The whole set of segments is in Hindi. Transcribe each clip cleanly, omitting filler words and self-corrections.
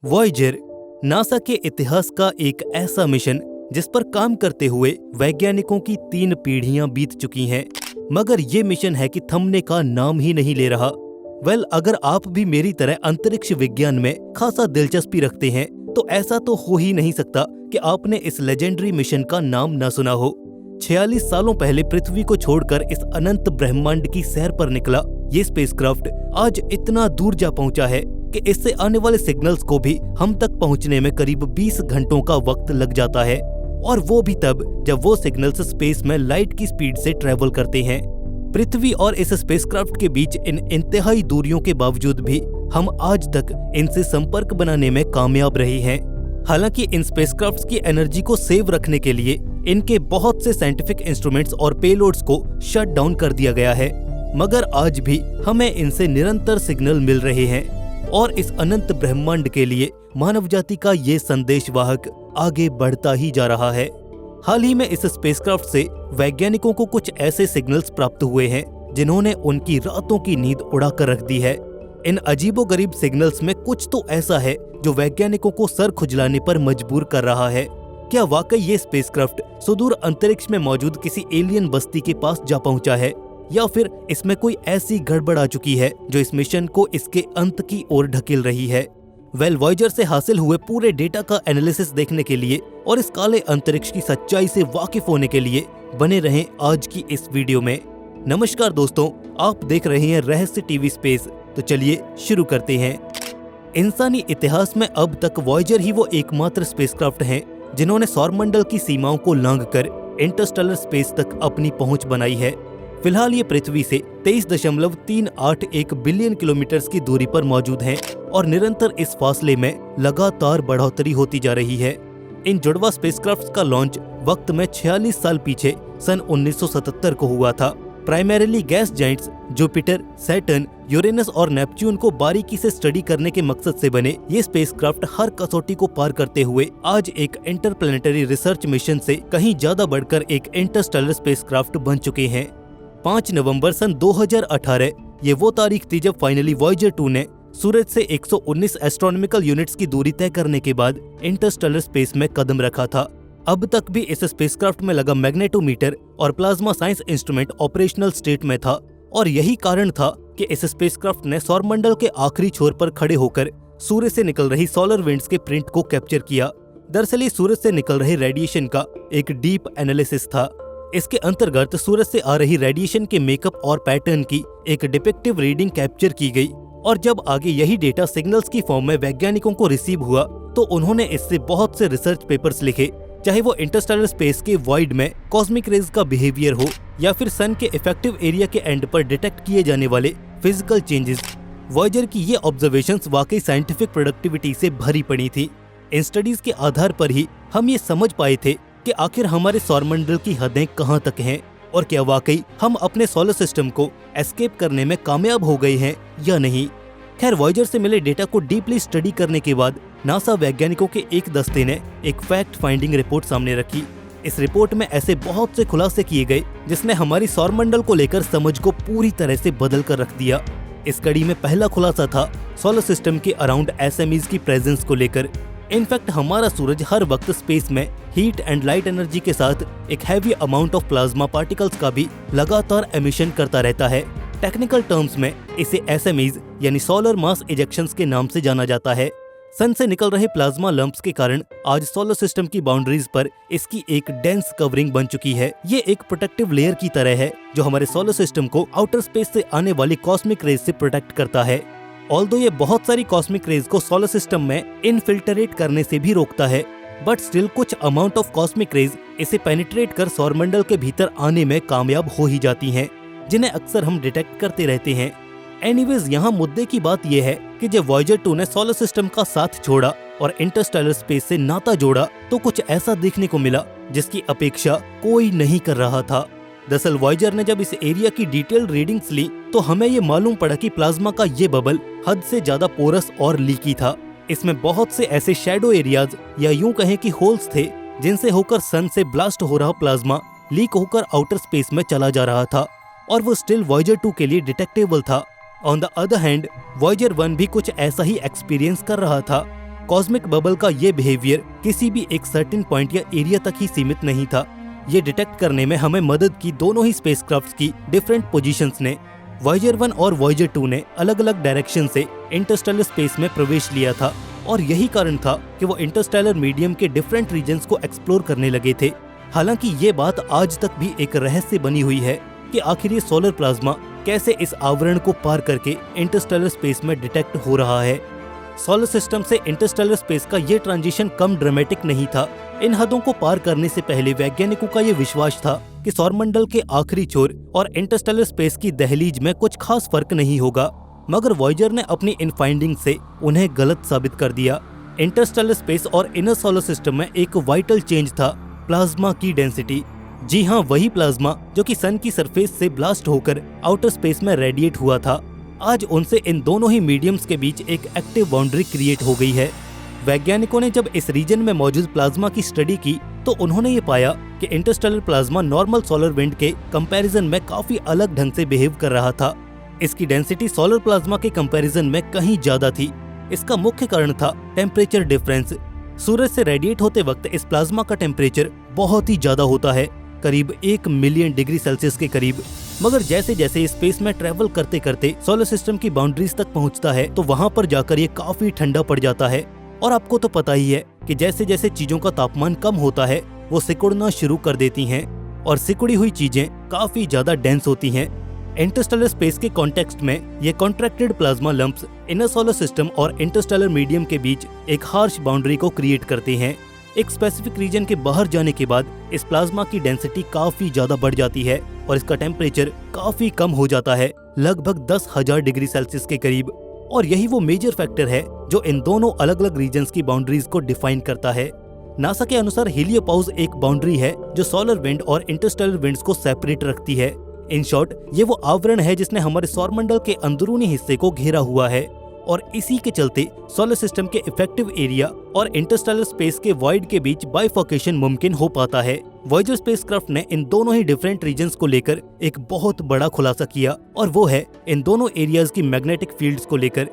वॉयेजर नासा के इतिहास का एक ऐसा मिशन जिस पर काम करते हुए वैज्ञानिकों की 3 पीढ़ियां बीत चुकी हैं, मगर ये मिशन है कि थमने का नाम ही नहीं ले रहा। अगर आप भी मेरी तरह अंतरिक्ष विज्ञान में खासा दिलचस्पी रखते हैं तो ऐसा तो हो ही नहीं सकता कि आपने इस लेजेंडरी मिशन का नाम न सुना हो। 46 सालों पहले पृथ्वी को छोड़कर इस अनंत ब्रह्मांड की सैर पर निकला ये स्पेसक्राफ्ट आज इतना दूर जा पहुंचा है कि इससे आने वाले सिग्नल्स को भी हम तक पहुंचने में करीब 20 घंटों का वक्त लग जाता है, और वो भी तब जब वो सिग्नल्स स्पेस में लाइट की स्पीड से ट्रेवल करते हैं। पृथ्वी और इस स्पेसक्राफ्ट के बीच इन इंतहाई दूरियों के बावजूद भी हम आज तक इनसे संपर्क बनाने में कामयाब रहे हैं। हालांकि इन स्पेसक्राफ्ट्स की एनर्जी को सेव रखने के लिए इनके बहुत से साइंटिफिक इंस्ट्रूमेंट्स और पेलोड्स को शट डाउन कर दिया गया है, मगर आज भी हमें इनसे निरंतर सिग्नल मिल रहे हैं और इस अनंत ब्रह्मांड के लिए मानव जाति का ये संदेशवाहक आगे बढ़ता ही जा रहा है। हाल ही में इस स्पेसक्राफ्ट से वैज्ञानिकों को कुछ ऐसे सिग्नल्स प्राप्त हुए हैं जिन्होंने उनकी रातों की नींद उड़ाकर रख दी है। इन अजीबोगरीब सिग्नल्स में कुछ तो ऐसा है जो वैज्ञानिकों को सर खुजलाने पर मजबूर कर रहा है। क्या वाकई ये स्पेसक्राफ्ट सुदूर अंतरिक्ष में मौजूद किसी एलियन बस्ती के पास जा पहुंचा है, या फिर इसमें कोई ऐसी गड़बड़ आ चुकी है जो इस मिशन को इसके अंत की ओर ढकेल रही है? वॉयेजर से हासिल हुए पूरे डेटा का एनालिसिस देखने के लिए और इस काले अंतरिक्ष की सच्चाई से वाकिफ होने के लिए बने रहें आज की इस वीडियो में। नमस्कार दोस्तों, आप देख रहे हैं रहस्य टीवी स्पेस। तो चलिए शुरू करते हैं। इंसानी इतिहास में अब तक वॉयेजर ही वो एकमात्र स्पेसक्राफ्ट हैं जिन्होंने सौरमंडल की सीमाओं को लांघकर इंटरस्टेलर स्पेस तक अपनी पहुंच बनाई है। फिलहाल ये पृथ्वी से 23.381 बिलियन किलोमीटर की दूरी पर मौजूद हैं और निरंतर इस फासले में लगातार बढ़ोतरी होती जा रही है। इन जुड़वा स्पेसक्राफ्ट्स का लॉन्च वक्त में 46 साल पीछे सन 1977 को हुआ था। Primarily gas Giants Jupiter, Saturn, Uranus और नेपच्यून को बारीकी से स्टडी करने के मकसद से बने ये स्पेसक्राफ्ट हर कसौटी को पार करते हुए आज एक इंटरप्लेनेटरी रिसर्च मिशन से कहीं ज्यादा बढ़कर एक इंटरस्टेलर स्पेसक्राफ्ट बन चुके हैं। 5 नवंबर सन 2018 ये वो तारीख थी जब फाइनली वॉयेजर 2 ने सूरज से 119 एस्ट्रोनॉमिकल यूनिट्स की दूरी तय करने के बाद इंटरस्टेलर स्पेस में कदम रखा था। अब तक भी इस स्पेसक्राफ्ट में लगा मैग्नेटोमीटर और plasma science instrument operational state में था, और यही कारण था कि इस स्पेसक्राफ्ट ने सौरमंडल के आखिरी छोर पर खड़े होकर सूर्य से निकल रही सोलर विंड्स के प्रिंट को कैप्चर किया। दरअसल ये सूरज से निकल रहे रेडिएशन का एक डीप एनालिसिस था। इसके अंतर्गत सूरज से आ रही रेडिएशन के मेकअप और पैटर्न की एक डिपिक्टिव रीडिंग कैप्चर की गई, और जब आगे यही डेटा सिग्नल्स की फॉर्म में वैज्ञानिकों को रिसीव हुआ तो उन्होंने इससे बहुत से रिसर्च पेपर्स लिखे, चाहे वो इंटरस्टेलर स्पेस के वॉइड में कॉस्मिक रेज का बिहेवियर हो या फिर सन के इफेक्टिव एरिया के एंड पर डिटेक्ट किए जाने वाले फिजिकल चेंजेस। वॉयेजर की ये ऑब्जर्वेशंस वाकई साइंटिफिक प्रोडक्टिविटी से भरी पड़ी थी। इन स्टडीज के आधार पर ही हम ये समझ पाए थे कि आखिर हमारे सौरमंडल की हदें कहां तक हैं और क्या वाकई हम अपने सोलर सिस्टम को एस्केप करने में कामयाब हो गए हैं या नहीं। खैर, वॉयेजर से मिले डेटा को डीपली स्टडी करने के बाद नासा वैज्ञानिकों के एक दस्ते ने एक फैक्ट फाइंडिंग रिपोर्ट सामने रखी। इस रिपोर्ट में ऐसे बहुत से खुलासे किए गए जिसने हमारी सौरमंडल को लेकर समझ को पूरी तरह से बदल कर रख दिया। इस कड़ी में पहला खुलासा था सोलर सिस्टम के अराउंड एसएमईज की प्रेजेंस को लेकर। इनफैक्ट हमारा सूरज हर वक्त स्पेस में हीट एंड लाइट एनर्जी के साथ एक heavy amount of plasma particles का भी लगातार एमिशन करता रहता है। टेक्निकल टर्म्स में इसे एसएमईज यानी सोलर मास इजेक्शंस के नाम से जाना जाता है। सन से निकल रहे प्लाज्मा लंप्स के कारण आज सोलर सिस्टम की बाउंड्रीज पर इसकी एक डेंस कवरिंग बन चुकी है। ये एक प्रोटेक्टिव लेयर की तरह है जो हमारे सोलर सिस्टम को आउटर स्पेस से आने वाली कॉस्मिक रेज से प्रोटेक्ट करता है। ऑल्दो ये बहुत सारी कॉस्मिक रेज को सोलर सिस्टम में इनफिल्टरेट करने से भी रोकता है, बट स्टिल कुछ अमाउंट ऑफ कॉस्मिक रेज इसे पेनिट्रेट कर सौरमंडल के भीतर आने में कामयाब हो ही जाती हैं, जिन्हें अक्सर हम डिटेक्ट करते रहते हैं। एनीवेज, यहाँ मुद्दे की बात यह है कि जब वॉयेजर 2 ने सोलर सिस्टम का साथ छोड़ा और इंटरस्टेलर स्पेस से नाता जोड़ा तो कुछ ऐसा देखने को मिला जिसकी अपेक्षा कोई नहीं कर रहा था। दरअसल वॉयेजर ने जब इस एरिया की डिटेल्ड रीडिंग्स ली तो हमें ये मालूम पड़ा कि प्लाज्मा का ये बबल हद से ज्यादा पोरस और लीकी था। इसमें बहुत से ऐसे शैडो एरियाज या यूं कहें कि होल्स थे जिनसे होकर सन से ब्लास्ट हो रहा प्लाज्मा लीक होकर आउटर स्पेस में चला जा रहा था, और वो स्टिल वॉयेजर 2 के लिए डिटेक्टेबल था। On the other hand Voyager 1 भी कुछ ऐसा ही एक्सपीरियंस कर रहा था। कॉस्मिक बबल का ये बिहेवियर किसी भी एक सर्टेन पॉइंट या एरिया तक ही सीमित नहीं था। ये डिटेक्ट करने में हमें मदद की दोनों ही स्पेसक्राफ्ट्स की डिफरेंट पोजीशंस ने। वॉयेजर 1 और वॉयेजर 2 ने अलग अलग डायरेक्शन से इंटरस्टेलर स्पेस में प्रवेश लिया था और यही कारण था कि वो इंटरस्टेलर मीडियम के डिफरेंट रीजन्स को एक्सप्लोर करने लगे थे। हालांकि ये बात आज तक भी एक रहस्य बनी हुई है कि आखिर ये सोलर प्लाज्मा कैसे इस आवरण को पार करके इंटरस्टेलर स्पेस में डिटेक्ट हो रहा है। सोलर सिस्टम से इंटरस्टेलर स्पेस का ये ट्रांजिशन कम ड्रामेटिक नहीं था। इन हदों को पार करने से पहले वैज्ञानिकों का ये विश्वास था कि सौरमंडल के आखिरी छोर और इंटरस्टेलर स्पेस की दहलीज में कुछ खास फर्क नहीं होगा, मगर वॉयेजर ने अपनी इन फाइंडिंग से उन्हें गलत साबित कर दिया। इंटरस्टेलर स्पेस और इनर सोलर सिस्टम में एक वाइटल चेंज था, प्लाज्मा की डेंसिटी। जी हाँ, वही प्लाज्मा जो कि सन की सरफेस से ब्लास्ट होकर आउटर स्पेस में रेडिएट हुआ था। आज उनसे इन दोनों ही मीडियम्स के बीच एक एक्टिव बाउंड्री क्रिएट हो गई है। वैज्ञानिकों ने जब इस रीजन में मौजूद प्लाज्मा की स्टडी की तो उन्होंने ये पाया कि Interstellar plasma normal solar wind के कंपैरिजन में काफी अलग ढंग से बिहेव कर रहा था। इसकी डेंसिटी सोलर प्लाज्मा के कंपैरिजन में कहीं ज्यादा थी। इसका मुख्य कारण था टेम्परेचर डिफरेंस। सूरज से रेडिएट होते वक्त इस प्लाज्मा का टेम्परेचर बहुत ही ज्यादा होता है, करीब 1 मिलियन डिग्री सेल्सियस के करीब। मगर जैसे जैसे स्पेस में ट्रेवल करते करते सोलर सिस्टम की बाउंड्रीज तक पहुंचता है तो वहां पर जाकर ये काफी ठंडा पड़ जाता है। और आपको तो पता ही है कि जैसे जैसे चीजों का तापमान कम होता है वो सिकुड़ना शुरू कर देती हैं और सिकुड़ी हुई चीजें काफी ज्यादा डेंस होती हैं। इंटरस्टेलर स्पेस के कॉन्टेक्स्ट में ये contracted plasma lumps inner solar system और इंटरस्टेलर मीडियम के बीच एक हार्श बाउंड्री को क्रिएट करते हैं। एक स्पेसिफिक रीजन के बाहर जाने के बाद इस प्लाज्मा की डेंसिटी काफी ज्यादा बढ़ जाती है और इसका टेम्परेचर काफी कम हो जाता है, लगभग 10,000 डिग्री सेल्सियस के करीब। और यही वो मेजर फैक्टर है जो इन दोनों अलग अलग रीजन्स की बाउंड्रीज को डिफाइन करता है। नासा के अनुसार हीलियोपाउस एक बाउंड्री है जो सोलर विंड और इंटरस्टेलर विंड्स को सेपरेट रखती है। इन शॉर्ट, ये वो आवरण है जिसने हमारे सौरमंडल के अंदरूनी हिस्से को घेरा हुआ है और इसी के चलते सोलर सिस्टम के इफेक्टिव एरिया और इंटरस्टेलर स्पेस के वॉइड के बीच बाइफर्केशन मुमकिन हो पाता है। वॉयेजर स्पेसक्राफ्ट ने इन दोनों ही डिफरेंट रीजन्स को लेकर एक बहुत बड़ा खुलासा किया और वो है इन दोनों एरियाज की मैग्नेटिक फील्ड्स को लेकर।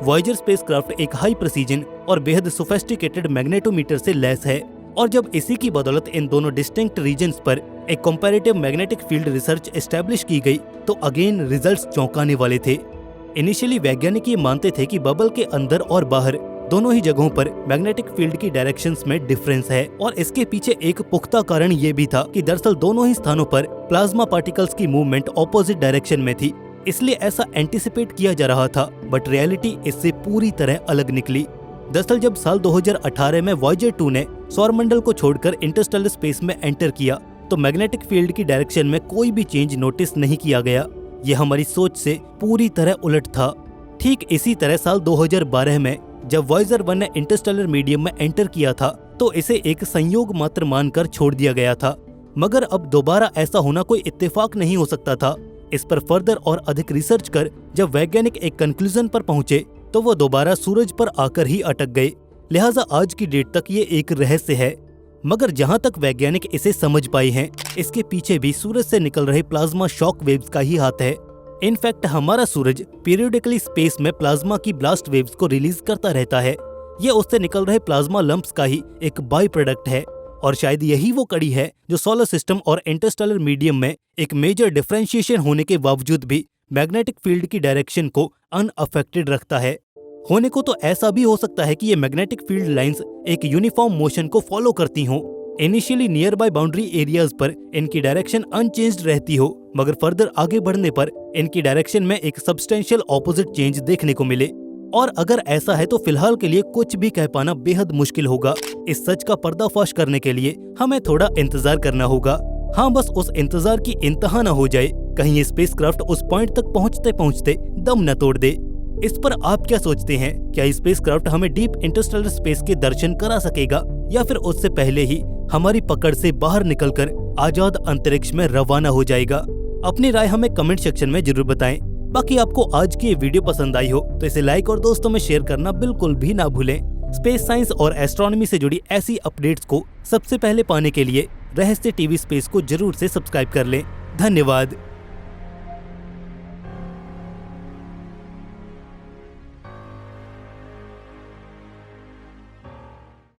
वॉयेजर स्पेसक्राफ्ट एक हाई प्रिसीजन और बेहद सोफिस्टिकेटेड मैग्नेटोमीटर से लैस है और जब इसी की बदौलत इन दोनों डिस्टिंक्ट रीजन्स पर एक comparative magnetic field research establish की गई तो अगेन रिजल्ट्स चौंकाने वाले थे। इनिशियली वैज्ञानिक ये मानते थे कि बबल के अंदर और बाहर दोनों ही जगहों पर मैग्नेटिक फील्ड की डायरेक्शंस में डिफरेंस है और इसके पीछे एक पुख्ता कारण ये भी था कि दरअसल दोनों ही स्थानों पर प्लाज्मा पार्टिकल्स की मूवमेंट ऑपोजिट डायरेक्शन में थी, इसलिए ऐसा एंटिसिपेट किया जा रहा था, बट रियलिटी इससे पूरी तरह अलग निकली। दरअसल जब साल 2018 में वॉयेजर 2 ने सौरमंडल को छोड़कर इंटरस्टेलर स्पेस में एंटर किया तो मैग्नेटिक फील्ड की डायरेक्शन में कोई भी चेंज नोटिस नहीं किया गया। ये हमारी सोच से पूरी तरह उलट था। ठीक इसी तरह साल 2012 में जब वॉयेजर 1 ने इंटरस्टेलर मीडियम में एंटर किया था तो इसे एक संयोग मात्र मानकर छोड़ दिया गया था, मगर अब दोबारा ऐसा होना कोई इत्तेफाक नहीं हो सकता था। इस पर फर्दर और अधिक रिसर्च कर जब वैज्ञानिक एक कंक्लूजन पर पहुंचे तो वो दोबारा सूरज पर आकर ही अटक गए। लिहाजा आज की डेट तक ये एक रहस्य है, मगर जहां तक वैज्ञानिक इसे समझ पाए हैं इसके पीछे भी सूरज से निकल रहे प्लाज्मा शॉक वेव्स का ही हाथ है। इनफैक्ट हमारा सूरज पीरियडिकली स्पेस में प्लाज्मा की ब्लास्ट वेव्स को रिलीज करता रहता है। ये उससे निकल रहे प्लाज्मा लंप्स का ही एक बाई प्रोडक्ट है और शायद यही वो कड़ी है जो सोलर सिस्टम और इंटरस्टेलर मीडियम में एक मेजर डिफरेंशिएशन होने के बावजूद भी मैग्नेटिक फील्ड की डायरेक्शन को अनअफेक्टेड रखता है। होने को तो ऐसा भी हो सकता है कि ये मैग्नेटिक फील्ड लाइंस एक यूनिफॉर्म मोशन को फॉलो करती हों। Initially near by boundary areas पर इनकी डायरेक्शन अनचेंज्ड रहती हो, मगर फर्दर आगे बढ़ने पर इनकी डायरेक्शन में एक सब्सटेंशियल ऑपोजिट चेंज देखने को मिले। और अगर ऐसा है तो फिलहाल के लिए कुछ भी कह पाना बेहद मुश्किल होगा। इस सच का पर्दाफाश करने के लिए हमें थोड़ा इंतजार करना होगा। हाँ, बस उस इंतजार की इंतहा न हो जाए, कहीं ये स्पेसक्राफ्ट उस पॉइंट तक पहुंचते पहुंचते दम न तोड़ दे। इस पर आप क्या सोचते हैं? क्या स्पेसक्राफ्ट हमें डीप इंटरस्टेलर स्पेस के दर्शन करा सकेगा या फिर उससे पहले ही हमारी पकड़ से बाहर निकलकर आजाद अंतरिक्ष में रवाना हो जाएगा? अपनी राय हमें कमेंट सेक्शन में जरूर बताएं। बाकी आपको आज की ये वीडियो पसंद आई हो तो इसे लाइक और दोस्तों में शेयर करना बिल्कुल भी ना भूलें। स्पेस साइंस और एस्ट्रोनॉमी से जुड़ी ऐसी अपडेट्स को सबसे पहले पाने के लिए रहस्य टीवी स्पेस को जरूर से सब्सक्राइब कर लें। धन्यवाद।